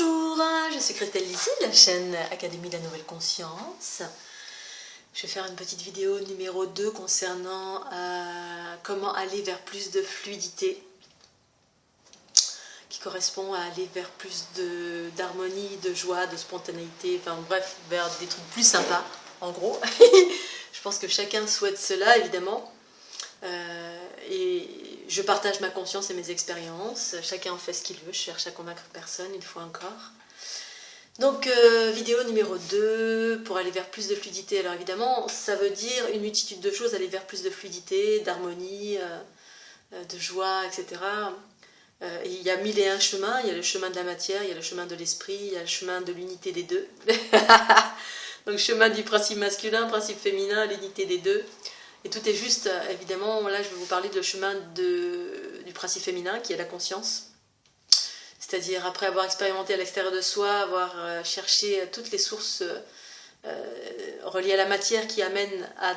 Bonjour, je suis Christelle Lissy de la chaîne Académie de la Nouvelle Conscience. Je vais faire une petite vidéo numéro 2 concernant comment aller vers plus de fluidité, qui correspond à aller vers plus d'harmonie, de joie, de spontanéité, enfin bref, vers des trucs plus sympas, en gros. Je pense que chacun souhaite cela, évidemment. Et je partage ma conscience et mes expériences. Chacun en fait ce qu'il veut, je cherche à convaincre personne, une fois encore. Donc, vidéo numéro 2, pour aller vers plus de fluidité. Alors évidemment, ça veut dire une multitude de choses, aller vers plus de fluidité, d'harmonie, de joie, etc. Il y a 1001 chemins, il y a le chemin de la matière, il y a le chemin de l'esprit, il y a le chemin de l'unité des deux. Donc chemin du principe masculin, principe féminin, l'unité des deux. Et tout est juste, évidemment, là je vais vous parler de le chemin du principe féminin, qui est la conscience. C'est-à-dire, après avoir expérimenté à l'extérieur de soi, avoir cherché toutes les sources reliées à la matière qui amènent à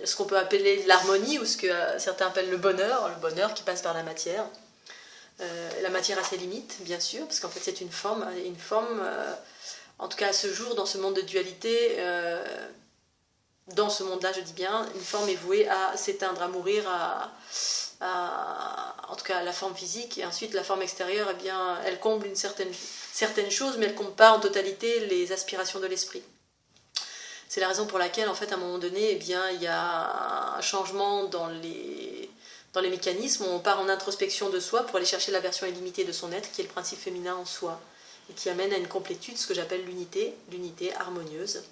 ce qu'on peut appeler l'harmonie, ou ce que certains appellent le bonheur qui passe par la matière. La matière a ses limites, bien sûr, parce qu'en fait c'est une forme, en tout cas à ce jour, dans ce monde de dualité, dans ce monde-là, je dis bien, une forme est vouée à s'éteindre, à mourir, en tout cas la forme physique, et ensuite la forme extérieure, eh bien, elle comble certaines choses, mais elle ne comble pas en totalité les aspirations de l'esprit. C'est la raison pour laquelle, en fait, à un moment donné, eh bien, il y a un changement dans les mécanismes, où on part en introspection de soi pour aller chercher la version illimitée de son être, qui est le principe féminin en soi, et qui amène à une complétude, ce que j'appelle l'unité harmonieuse.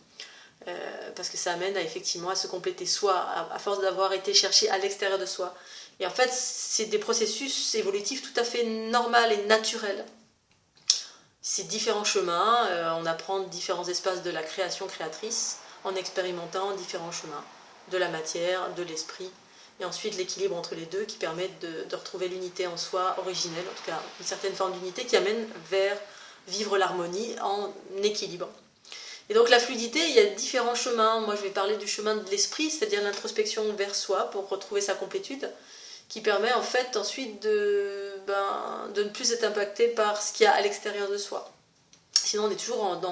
Parce que ça amène effectivement à se compléter soi, à force d'avoir été cherché à l'extérieur de soi. Et en fait, c'est des processus évolutifs tout à fait normaux et naturels. C'est différents chemins, on apprend différents espaces de la création créatrice en expérimentant différents chemins de la matière, de l'esprit, et ensuite l'équilibre entre les deux qui permet de retrouver l'unité en soi originelle, en tout cas une certaine forme d'unité qui amène vers vivre l'harmonie en équilibre. Et donc la fluidité, il y a différents chemins. Moi je vais parler du chemin de l'esprit, c'est-à-dire l'introspection vers soi pour retrouver sa complétude, qui permet en fait ensuite de ne plus être impacté par ce qu'il y a à l'extérieur de soi. Sinon on est toujours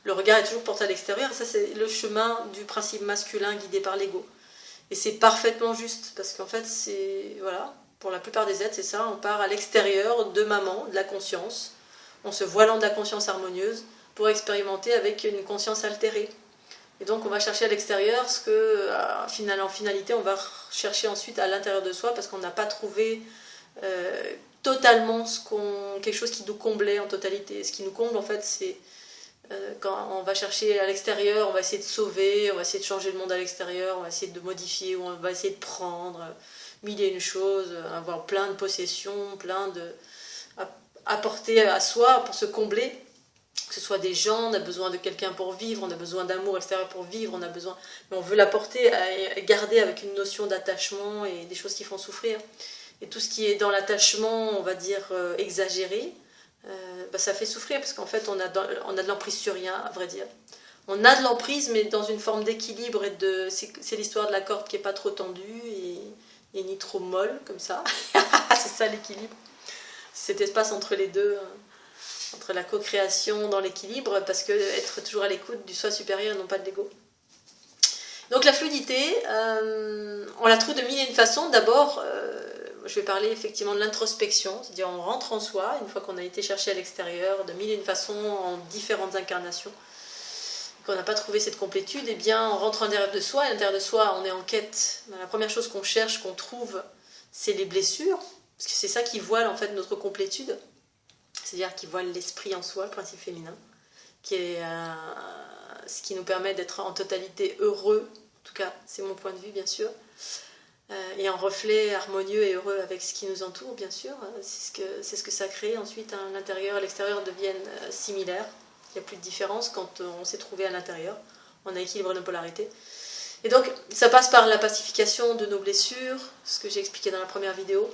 le regard est toujours porté à l'extérieur, et ça c'est le chemin du principe masculin guidé par l'ego. Et c'est parfaitement juste, parce qu'en fait c'est, voilà, pour la plupart des êtres c'est ça, on part à l'extérieur de maman, de la conscience, on se voilant de la conscience harmonieuse, pour expérimenter avec une conscience altérée. Et donc on va chercher à l'extérieur ce que, en finalité, on va chercher ensuite à l'intérieur de soi, parce qu'on n'a pas trouvé totalement quelque chose qui nous comblait en totalité. Ce qui nous comble, en fait, c'est quand on va chercher à l'extérieur, on va essayer de sauver, on va essayer de changer le monde à l'extérieur, on va essayer de modifier, on va essayer de prendre mille et une choses, avoir plein de possessions, apporter à soi pour se combler. Que ce soit des gens, on a besoin de quelqu'un pour vivre, on a besoin d'amour extérieur pour vivre, mais on veut l'apporter, garder avec une notion d'attachement et des choses qui font souffrir. Et tout ce qui est dans l'attachement, on va dire exagéré, ça fait souffrir, parce qu'en fait on a de l'emprise sur rien, à vrai dire. On a de l'emprise, mais dans une forme d'équilibre, c'est l'histoire de la corde qui n'est pas trop tendue et ni trop molle, comme ça. C'est ça l'équilibre. Cet espace entre les deux, entre la co-création dans l'équilibre, parce que être toujours à l'écoute du soi supérieur et non pas de l'ego. Donc la fluidité, on la trouve de mille et une façons. D'abord, je vais parler effectivement de l'introspection, c'est-à-dire on rentre en soi, une fois qu'on a été chercher à l'extérieur, de mille et une façons, en différentes incarnations, qu'on n'a pas trouvé cette complétude, et bien on rentre en l'intérieur de soi, et à l'intérieur de soi on est en quête. La première chose qu'on cherche, qu'on trouve, c'est les blessures, parce que c'est ça qui voile en fait notre complétude. C'est-à-dire qui voile l'esprit en soi, le principe féminin, qui est ce qui nous permet d'être en totalité heureux, en tout cas c'est mon point de vue bien sûr, et en reflet harmonieux et heureux avec ce qui nous entoure bien sûr. C'est ce que ça crée. Ensuite l'intérieur et l'extérieur deviennent similaires, il n'y a plus de différence quand on s'est trouvé à l'intérieur, on a équilibré nos polarités. Et donc ça passe par la pacification de nos blessures, ce que j'ai expliqué dans la première vidéo.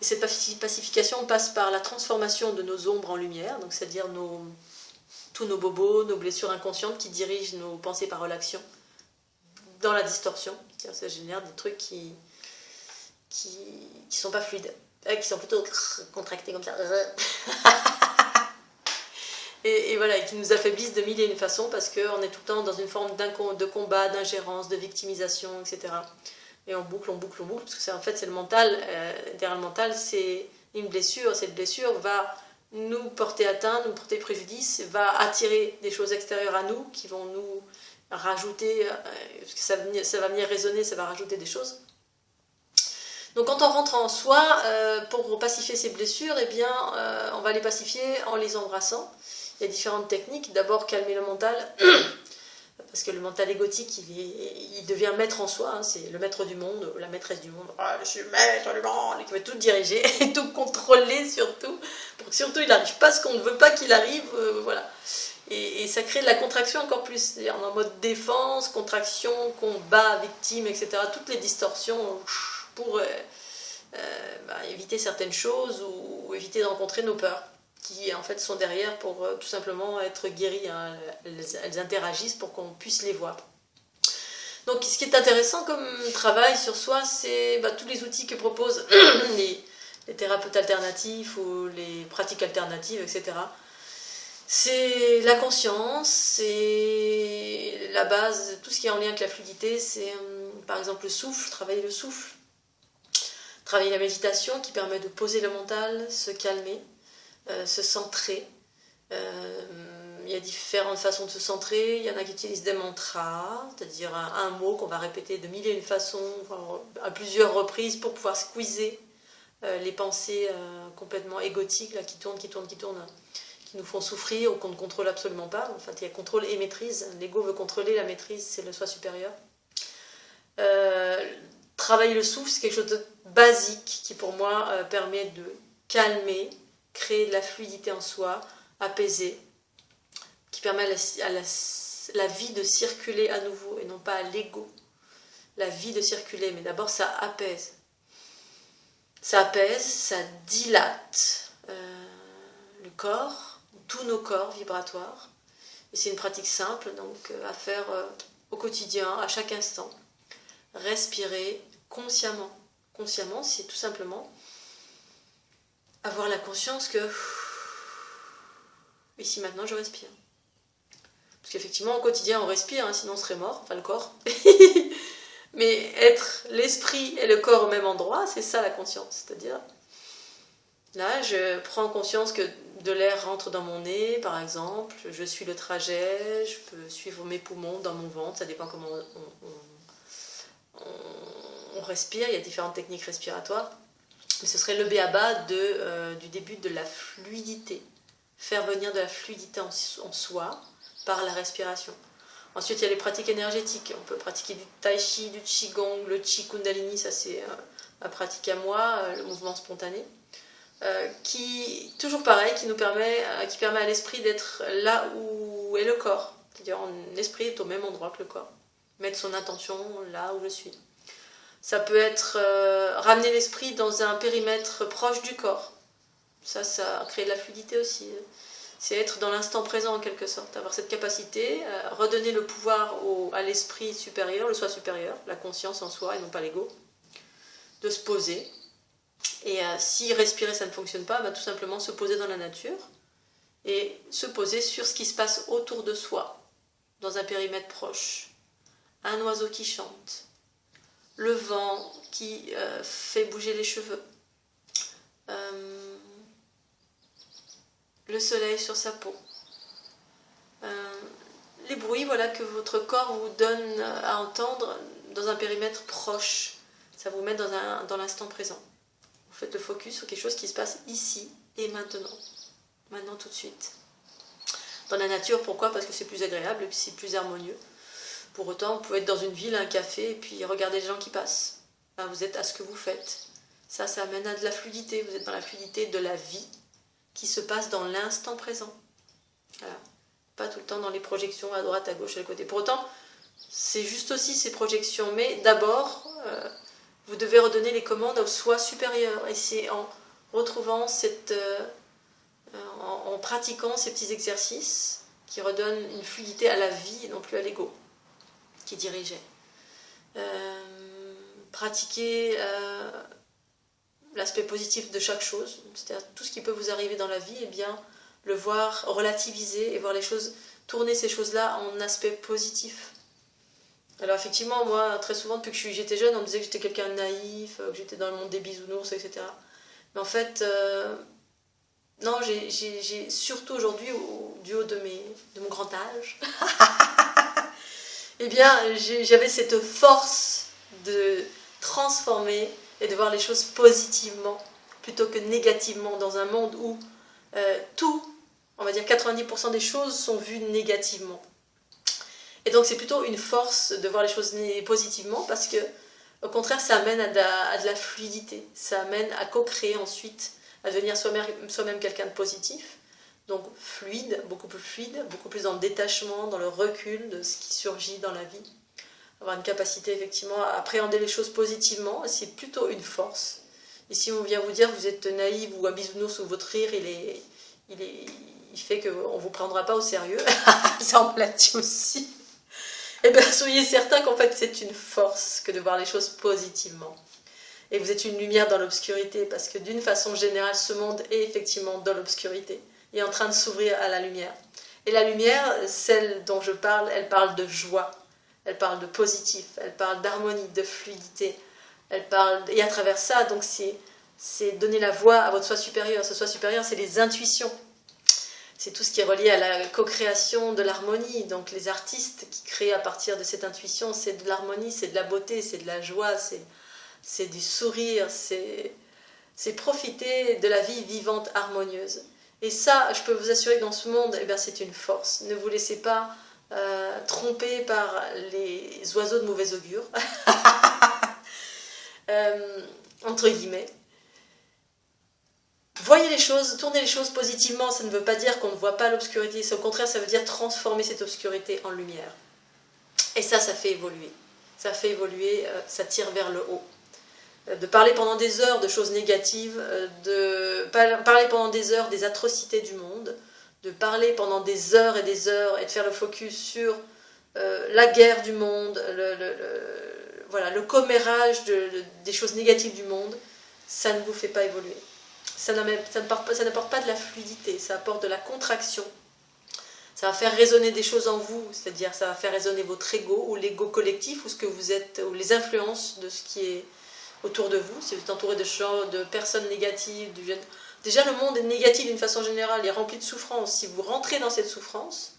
Et cette pacification passe par la transformation de nos ombres en lumière, donc c'est-à-dire tous nos bobos, nos blessures inconscientes qui dirigent nos pensées, paroles, actions dans la distorsion. C'est-à-dire ça génère des trucs qui sont pas fluides, qui sont plutôt contractés comme ça. et voilà, et qui nous affaiblissent de mille et une façons parce qu'on est tout le temps dans une forme de combat, d'ingérence, de victimisation, etc. Et on boucle, parce que en fait c'est le mental, derrière le mental c'est une blessure, cette blessure va nous porter atteinte, nous porter préjudice, va attirer des choses extérieures à nous qui vont nous rajouter, parce que ça va venir résonner, ça va rajouter des choses. Donc quand on rentre en soi, pour pacifier ces blessures, eh bien, on va les pacifier en les embrassant. Il y a différentes techniques. D'abord, calmer le mental, parce que le mental égotique, il devient maître en soi. Hein, c'est le maître du monde, la maîtresse du monde. Ah, je suis maître du monde, qui va tout diriger et tout contrôler surtout, pour que surtout il n'arrive pas ce qu'on ne veut pas qu'il arrive. Voilà. Et ça crée de la contraction encore plus. C'est-à-dire en mode défense, contraction, combat, victime, etc. Toutes les distorsions pour éviter certaines choses ou éviter de rencontrer nos peurs qui en fait sont derrière pour tout simplement être guéries. Hein. Elles interagissent pour qu'on puisse les voir. Donc ce qui est intéressant comme travail sur soi, c'est tous les outils que proposent les thérapeutes alternatifs ou les pratiques alternatives, etc. C'est la conscience, c'est la base, tout ce qui est en lien avec la fluidité, c'est par exemple le souffle, travailler le souffle. Travailler la méditation qui permet de poser le mental, se calmer, se centrer. Il y a différentes façons de se centrer. Il y en a qui utilisent des mantras, c'est-à-dire un mot qu'on va répéter de mille et une façons, à plusieurs reprises pour pouvoir squeezer les pensées complètement égotiques là, qui tournent, qui nous font souffrir ou qu'on ne contrôle absolument pas. En fait, il y a contrôle et maîtrise. L'ego veut contrôler, la maîtrise, c'est le soi supérieur. Travailler le souffle, c'est quelque chose de basique qui pour moi permet de calmer, créer de la fluidité en soi, apaiser, qui permet à la vie de circuler à nouveau et non pas à l'ego. La vie de circuler, mais d'abord ça apaise. Ça apaise, ça dilate le corps, tous nos corps vibratoires. Et c'est une pratique simple donc à faire au quotidien, à chaque instant. Respirer consciemment. Consciemment, c'est tout simplement avoir la conscience que ici maintenant je respire. Parce qu'effectivement au quotidien on respire, hein, sinon on serait mort, enfin le corps. Mais être l'esprit et le corps au même endroit, c'est ça la conscience. C'est-à-dire, là je prends conscience que de l'air rentre dans mon nez, par exemple, je suis le trajet, je peux suivre mes poumons dans mon ventre, ça dépend comment on respire, il y a différentes techniques respiratoires, mais ce serait le b.a.-ba du début de la fluidité. Faire venir de la fluidité en soi par la respiration. Ensuite, il y a les pratiques énergétiques. On peut pratiquer du tai chi, du qigong, le chi kundalini, ça c'est ma pratique à moi, le mouvement spontané, qui, toujours pareil, qui permet à l'esprit d'être là où est le corps. C'est-à-dire, l'esprit est au même endroit que le corps. Mettre son attention là où je suis. Ça peut être ramener l'esprit dans un périmètre proche du corps. Ça crée de la fluidité aussi. C'est être dans l'instant présent en quelque sorte. Avoir cette capacité, redonner le pouvoir à l'esprit supérieur, le soi supérieur, la conscience en soi et non pas l'ego, de se poser. Et si respirer ça ne fonctionne pas, tout simplement se poser dans la nature et se poser sur ce qui se passe autour de soi, dans un périmètre proche. Un oiseau qui chante, le vent qui fait bouger les cheveux, le soleil sur sa peau, les bruits que votre corps vous donne à entendre dans un périmètre proche. Ça vous met dans l'instant présent. Vous faites le focus sur quelque chose qui se passe ici et maintenant tout de suite. Dans la nature, pourquoi ? Parce que c'est plus agréable et puis c'est plus harmonieux. Pour autant, vous pouvez être dans une ville, un café, et puis regarder les gens qui passent. Vous êtes à ce que vous faites. Ça amène à de la fluidité. Vous êtes dans la fluidité de la vie qui se passe dans l'instant présent. Voilà. Pas tout le temps dans les projections à droite, à gauche, à côté. Pour autant, c'est juste aussi ces projections. Mais d'abord, vous devez redonner les commandes au soi supérieur. Et c'est en retrouvant en pratiquant ces petits exercices qui redonnent une fluidité à la vie et non plus à l'ego qui dirigeait. Pratiquer l'aspect positif de chaque chose, c'est-à-dire tout ce qui peut vous arriver dans la vie, le voir relativiser et voir les choses, tourner ces choses-là en aspect positif. Alors effectivement, moi, très souvent, depuis que j'étais jeune, on me disait que j'étais quelqu'un de naïf, que j'étais dans le monde des bisounours, etc. Mais en fait, non, j'ai surtout aujourd'hui, du haut de mon grand âge, eh bien, j'avais cette force de transformer et de voir les choses positivement plutôt que négativement dans un monde où tout, on va dire 90% des choses sont vues négativement. Et donc c'est plutôt une force de voir les choses positivement parce que au contraire ça amène à de la fluidité, ça amène à co-créer ensuite, à devenir soi-même quelqu'un de positif, donc fluide, beaucoup plus dans le détachement, dans le recul de ce qui surgit dans la vie, avoir une capacité effectivement à appréhender les choses positivement, c'est plutôt une force. Et si on vient vous dire que vous êtes naïve ou un bisounours ou votre rire il fait qu'on ne vous prendra pas au sérieux, ça en platit aussi. Eh bien, soyez certains qu'en fait, c'est une force que de voir les choses positivement. Et vous êtes une lumière dans l'obscurité, parce que d'une façon générale, ce monde est effectivement dans l'obscurité, et en train de s'ouvrir à la lumière. Et la lumière, celle dont je parle, elle parle de joie, elle parle de positif, elle parle d'harmonie, de fluidité. Et à travers ça, donc c'est donner la voix à votre soi supérieur. Ce soi supérieur, c'est les intuitions. C'est tout ce qui est relié à la co-création de l'harmonie. Donc les artistes qui créent à partir de cette intuition, c'est de l'harmonie, c'est de la beauté, c'est de la joie, c'est du sourire, c'est profiter de la vie vivante, harmonieuse. Et ça, je peux vous assurer que dans ce monde, eh bien, c'est une force. Ne vous laissez pas tromper par les oiseaux de mauvais augure, entre guillemets. Voyez les choses, tournez les choses positivement, ça ne veut pas dire qu'on ne voit pas l'obscurité, au contraire, ça veut dire transformer cette obscurité en lumière. Et ça fait évoluer. Ça fait évoluer, ça tire vers le haut. De parler pendant des heures de choses négatives, de parler pendant des heures des atrocités du monde, de parler pendant des heures et de faire le focus sur la guerre du monde, le commérage des choses négatives du monde, ça ne vous fait pas évoluer. Ça n'apporte pas de la fluidité, ça apporte de la contraction. Ça va faire résonner des choses en vous, c'est-à-dire ça va faire résonner votre ego ou l'ego collectif ou ce que vous êtes, ou les influences de ce qui est autour de vous. Si vous êtes entouré de personnes négatives, déjà le monde est négatif d'une façon générale, il est rempli de souffrance. Si vous rentrez dans cette souffrance,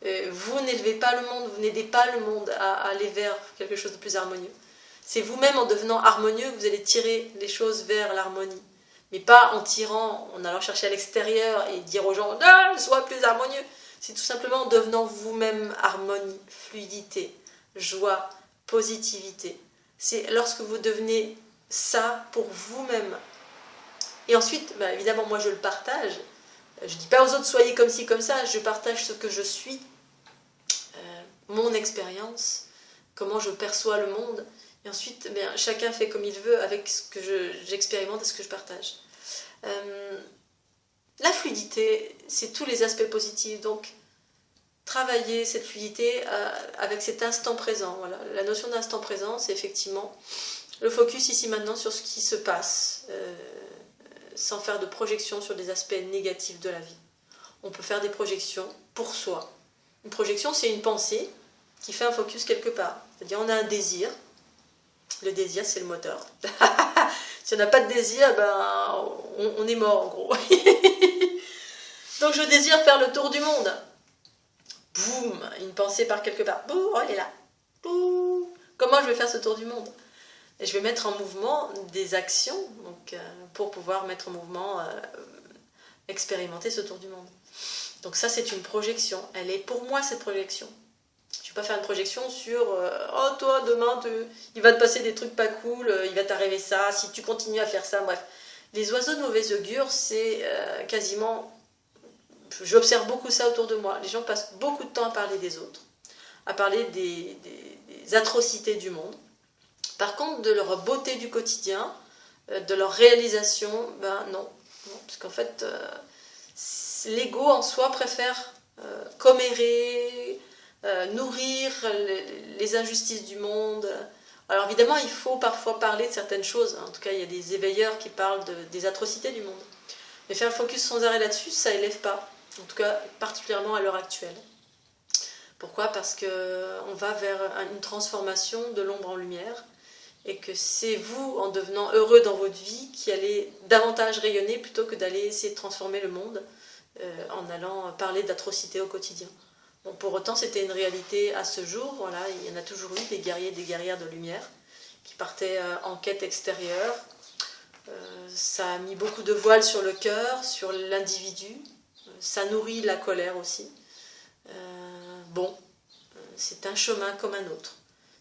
vous n'élevez pas le monde, vous n'aidez pas le monde à aller vers quelque chose de plus harmonieux. C'est vous-même en devenant harmonieux que vous allez tirer les choses vers l'harmonie. Mais pas en allant chercher à l'extérieur et dire aux gens « sois plus harmonieux ». C'est tout simplement en devenant vous-même harmonie, fluidité, joie, positivité. C'est lorsque vous devenez ça pour vous-même. Et ensuite, évidemment, moi je le partage. Je ne dis pas aux autres soyez comme ci, comme ça. Je partage ce que je suis, mon expérience, comment je perçois le monde. Et ensuite, chacun fait comme il veut avec ce que j'expérimente et ce que je partage. La fluidité, c'est tous les aspects positifs. Donc, travailler cette fluidité avec cet instant présent. Voilà. La notion d'instant présent, c'est effectivement le focus ici maintenant sur ce qui se passe, sans faire de projection sur des aspects négatifs de la vie. On peut faire des projections pour soi. Une projection, c'est une pensée qui fait un focus quelque part. C'est-à-dire, on a un désir. Le désir, c'est le moteur. Si on n'a pas de désir, on est mort en gros. Donc je désire faire le tour du monde. Boum, une pensée par quelque part. Boum, elle est là. Boum. Comment je vais faire ce tour du monde? Et je vais mettre en mouvement des actions pour pouvoir mettre en mouvement, expérimenter ce tour du monde. Donc ça, c'est une projection. Elle est pour moi, cette projection. Je ne vais pas faire une projection sur oh toi demain il va te passer des trucs pas cool, il va t'arriver ça, si tu continues à faire ça, bref. Les oiseaux de mauvais augure, c'est quasiment... J'observe beaucoup ça autour de moi. Les gens passent beaucoup de temps à parler des autres, à parler des atrocités du monde. Par contre, de leur beauté du quotidien, de leur réalisation, non. Parce qu'en fait, l'ego en soi préfère commérer, nourrir les injustices du monde. Alors évidemment, il faut parfois parler de certaines choses. En tout cas, il y a des éveilleurs qui parlent des atrocités du monde. Mais faire le focus sans arrêt là-dessus, ça élève pas. en tout cas particulièrement à l'heure actuelle. Pourquoi? Parce qu'on va vers une transformation de l'ombre en lumière, et que c'est vous, en devenant heureux dans votre vie, qui allez davantage rayonner plutôt que d'aller essayer de transformer le monde en allant parler d'atrocités au quotidien. Bon, pour autant, c'était une réalité à ce jour. Voilà, il y en a toujours eu des guerriers et des guerrières de lumière qui partaient en quête extérieure. Ça a mis beaucoup de voiles sur le cœur, sur l'individu. Ça nourrit la colère aussi. C'est un chemin comme un autre.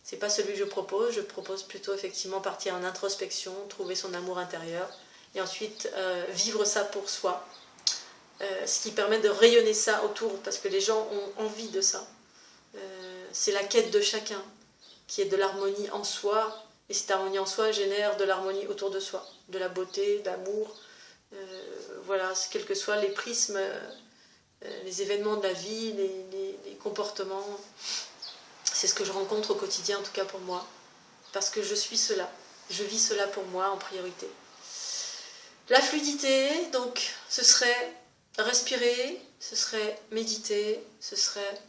C'est pas celui que je propose plutôt effectivement partir en introspection, trouver son amour intérieur et ensuite vivre ça pour soi. Ce qui permet de rayonner ça autour, parce que les gens ont envie de ça. C'est la quête de chacun, qui est de l'harmonie en soi, et cette harmonie en soi génère de l'harmonie autour de soi, de la beauté, de l'amour, voilà, quels que soient les prismes, les événements de la vie, les comportements. C'est ce que je rencontre au quotidien, en tout cas pour moi, parce que je suis cela, je vis cela pour moi en priorité. La fluidité, donc, ce serait respirer, ce serait méditer, ce serait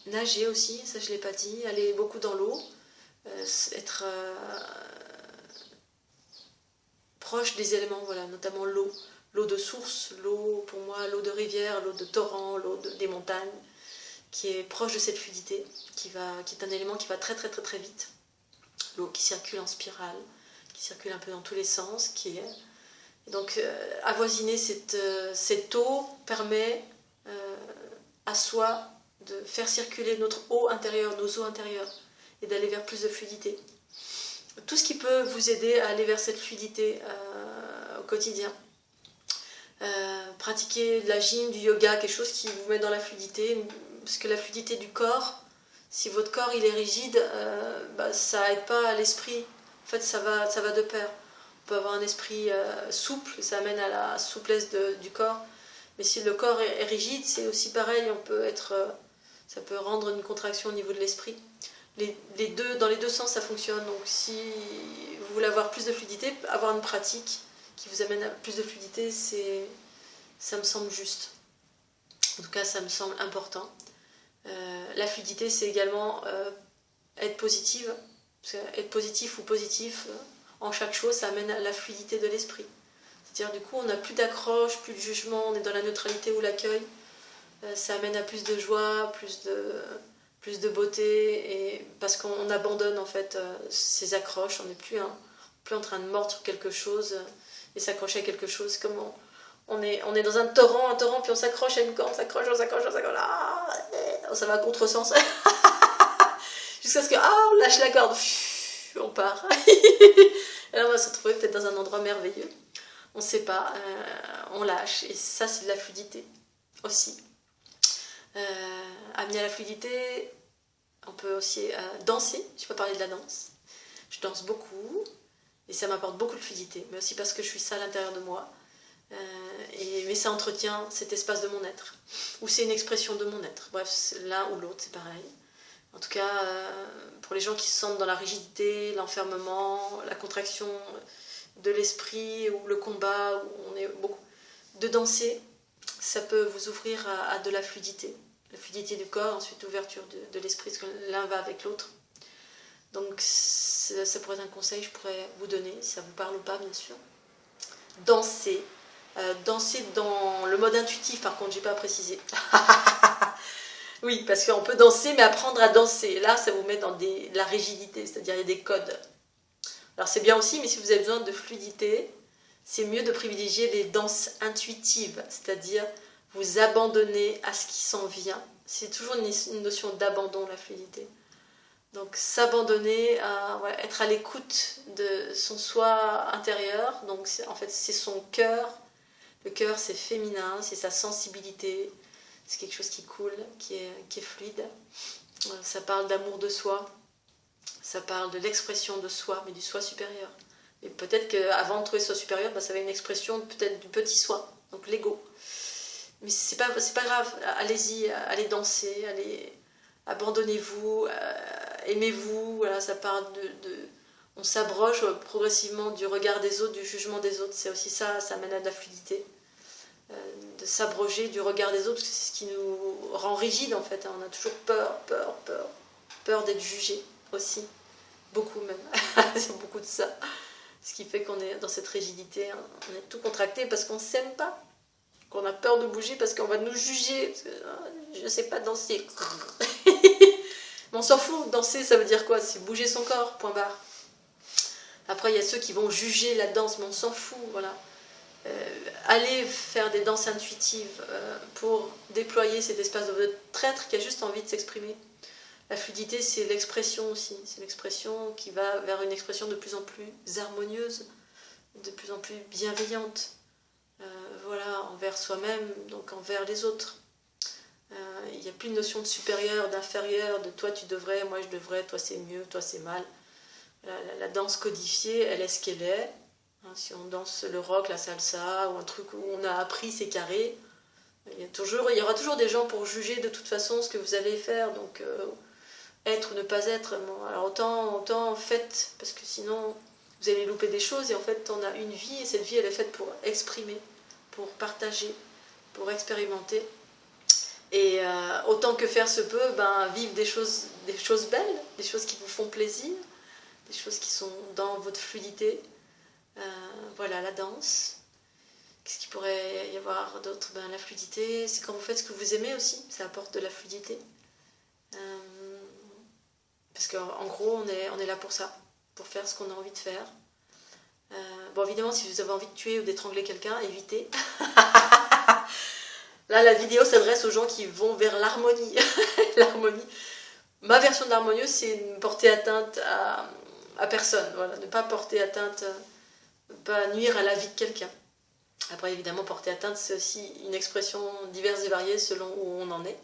nager aussi, ça je ne l'ai pas dit, aller beaucoup dans l'eau, être proche des éléments, voilà, notamment l'eau. L'eau de source, l'eau pour moi, l'eau de rivière, l'eau de torrent, des montagnes, qui est proche de cette fluidité, qui est un élément qui va très très très très vite. L'eau qui circule en spirale, qui circule un peu dans tous les sens, donc avoisiner cette eau permet à soi de faire circuler notre eau intérieure, nos eaux intérieures, et d'aller vers plus de fluidité. Tout ce qui peut vous aider à aller vers cette fluidité au quotidien. Pratiquer de la gym, du yoga, quelque chose qui vous met dans la fluidité, parce que la fluidité du corps, si votre corps il est rigide, ça aide pas à l'esprit. En fait, ça va de pair. On peut avoir un esprit souple, ça amène à la souplesse du corps. Mais si le corps est rigide, c'est aussi pareil. Ça peut rendre une contraction au niveau de l'esprit. Dans les deux sens, ça fonctionne. Donc, si vous voulez avoir plus de fluidité, avoir une pratique qui vous amène à plus de fluidité, ça me semble juste. En tout cas, ça me semble important. La fluidité, c'est également être positive. Parce que être positif ou positif en chaque chose, ça amène à la fluidité de l'esprit. C'est-à-dire, du coup, on n'a plus d'accroche, plus de jugement, on est dans la neutralité ou l'accueil. Ça amène à plus de joie, plus de beauté, et parce qu'on abandonne en fait ces accroches. On n'est plus en train de mordre sur quelque chose et s'accrocher à quelque chose. Comme on est dans un torrent, puis on s'accroche à une corde, on s'accroche, ça va à contresens. Jusqu'à ce que, on lâche la corde, on part. Et là, on va se retrouver peut-être dans un endroit merveilleux. On ne sait pas, on lâche. Et ça, c'est de la fluidité aussi. Amener à la fluidité, on peut aussi danser. Je peux parler de la danse. Je danse beaucoup et ça m'apporte beaucoup de fluidité, mais aussi parce que je suis ça à l'intérieur de moi. Mais ça entretient cet espace de mon être, ou c'est une expression de mon être. Bref, l'un ou l'autre, c'est pareil. En tout cas, pour les gens qui se sentent dans la rigidité, l'enfermement, la contraction de l'esprit, ou le combat, où on est beaucoup, de danser, ça peut vous ouvrir à de la fluidité du corps, ensuite ouverture de l'esprit, parce que l'un va avec l'autre. Donc ça pourrait être un conseil que je pourrais vous donner, si ça vous parle ou pas, bien sûr. Danser dans le mode intuitif, par contre, j'ai pas précisé. Oui, parce qu'on peut danser, mais apprendre à danser. Là, ça vous met dans la rigidité, c'est-à-dire il y a des codes. Alors c'est bien aussi, mais si vous avez besoin de fluidité, c'est mieux de privilégier les danses intuitives, c'est-à-dire vous abandonner à ce qui s'en vient. C'est toujours une notion d'abandon, la fluidité. Donc s'abandonner, être à l'écoute de son soi intérieur. Donc en fait, c'est son cœur. Le cœur, c'est féminin, c'est sa sensibilité. C'est quelque chose qui coule, qui est fluide. Ça parle d'amour de soi. Ça parle de l'expression de soi, mais du soi supérieur. Et peut-être qu'avant de trouver soi supérieur, ça va être une expression peut-être du petit soi, donc l'ego. Mais c'est pas grave, allez-y, allez danser, abandonnez-vous, aimez-vous. Voilà, ça parle on s'abroge progressivement du regard des autres, du jugement des autres. C'est aussi ça, ça amène à de la fluidité. s'abroger du regard des autres, parce que c'est ce qui nous rend rigide en fait. On a toujours peur d'être jugé aussi, beaucoup même. C'est beaucoup de ça. Ce qui fait qu'on est dans cette rigidité, hein. On est tout contracté parce qu'on ne s'aime pas, qu'on a peur de bouger parce qu'on va nous juger. Parce que, je ne sais pas danser. Mais on s'en fout, danser ça veut dire quoi? C'est bouger son corps, point barre. Après il y a ceux qui vont juger la danse, mais on s'en fout, voilà. Aller faire des danses intuitives pour déployer cet espace de votre être qui a juste envie de s'exprimer. La fluidité, c'est l'expression aussi. C'est l'expression qui va vers une expression de plus en plus harmonieuse, de plus en plus bienveillante. Voilà, envers soi-même, donc envers les autres. Il n'y a plus de notion de supérieur, d'inférieur, de toi tu devrais, moi je devrais, toi c'est mieux, toi c'est mal. La danse codifiée, elle est ce qu'elle est. Si on danse le rock, la salsa, ou un truc où on a appris, c'est carré. Il y aura toujours des gens pour juger de toute façon ce que vous allez faire. Donc être ou ne pas être, bon, alors autant faites, parce que sinon vous allez louper des choses. Et en fait on a une vie, et cette vie elle est faite pour exprimer, pour partager, pour expérimenter. Et autant que faire se peut, vivre des choses belles, des choses qui vous font plaisir, des choses qui sont dans votre fluidité. Voilà, la danse. Qu'est-ce qu'il pourrait y avoir d'autre? La fluidité, c'est quand vous faites ce que vous aimez aussi, ça apporte de la fluidité. Parce qu'en gros, on est là pour ça, pour faire ce qu'on a envie de faire. Bon, évidemment, si vous avez envie de tuer ou d'étrangler quelqu'un, évitez. Là, la vidéo s'adresse aux gens qui vont vers l'harmonie. L'harmonie. Ma version de l'harmonieuse, c'est ne porter atteinte à personne. Voilà, ne pas porter atteinte, ne pas nuire à la vie de quelqu'un. Après, évidemment, porter atteinte, c'est aussi une expression diverse et variée selon où on en est.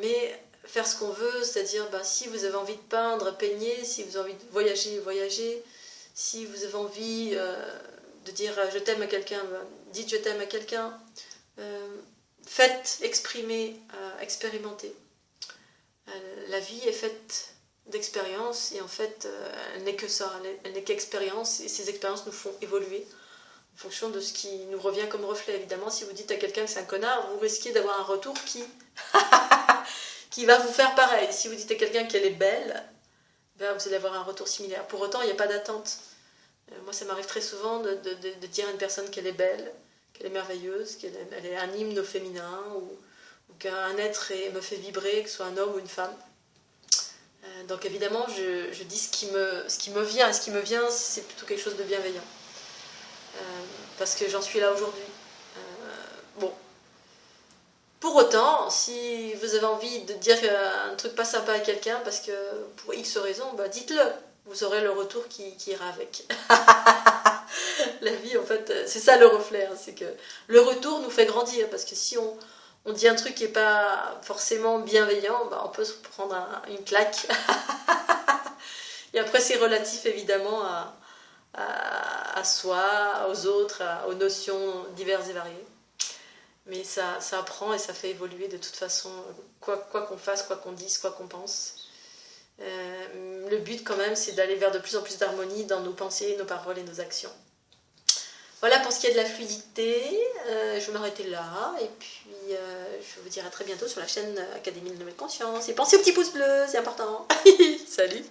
Mais faire ce qu'on veut, c'est-à-dire, si vous avez envie de peindre, peignez. Si vous avez envie de voyager, voyagez. Si vous avez envie de dire je t'aime à quelqu'un, dites je t'aime à quelqu'un. Faites, exprimez, expérimentez. La vie est faite d'expériences et en fait elle n'est que ça, elle n'est qu'expérience et ces expériences nous font évoluer en fonction de ce qui nous revient comme reflet. Évidemment, si vous dites à quelqu'un que c'est un connard, vous risquez d'avoir un retour qui va vous faire pareil. Si vous dites à quelqu'un qu'elle est belle, vous allez avoir un retour similaire. Pour autant, il n'y a pas d'attente. Moi, ça m'arrive très souvent de dire à une personne qu'elle est belle, qu'elle est merveilleuse, qu'elle est un hymne au féminin, ou qu'un être me fait vibrer, que ce soit un homme ou une femme. Donc évidemment, je dis ce qui me vient, et ce qui me vient, c'est plutôt quelque chose de bienveillant. Parce que j'en suis là aujourd'hui. Bon. Pour autant, si vous avez envie de dire un truc pas sympa à quelqu'un, parce que pour X raisons, dites-le. Vous aurez le retour qui ira avec. La vie, en fait, c'est ça le reflet. C'est que le retour nous fait grandir. Parce que si on dit un truc qui n'est pas forcément bienveillant, on peut se prendre une claque. Et après, c'est relatif, évidemment, à soi, aux autres, aux notions diverses et variées. Mais ça apprend et ça fait évoluer de toute façon, quoi qu'on fasse, quoi qu'on dise, quoi qu'on pense. Le but quand même, c'est d'aller vers de plus en plus d'harmonie dans nos pensées, nos paroles et nos actions. Voilà pour ce qui est de la fluidité. Je vais m'arrêter là et puis je vous dire à très bientôt sur la chaîne Académie de Nouvelle Conscience. Et pensez au petit pouce bleu, c'est important. Salut!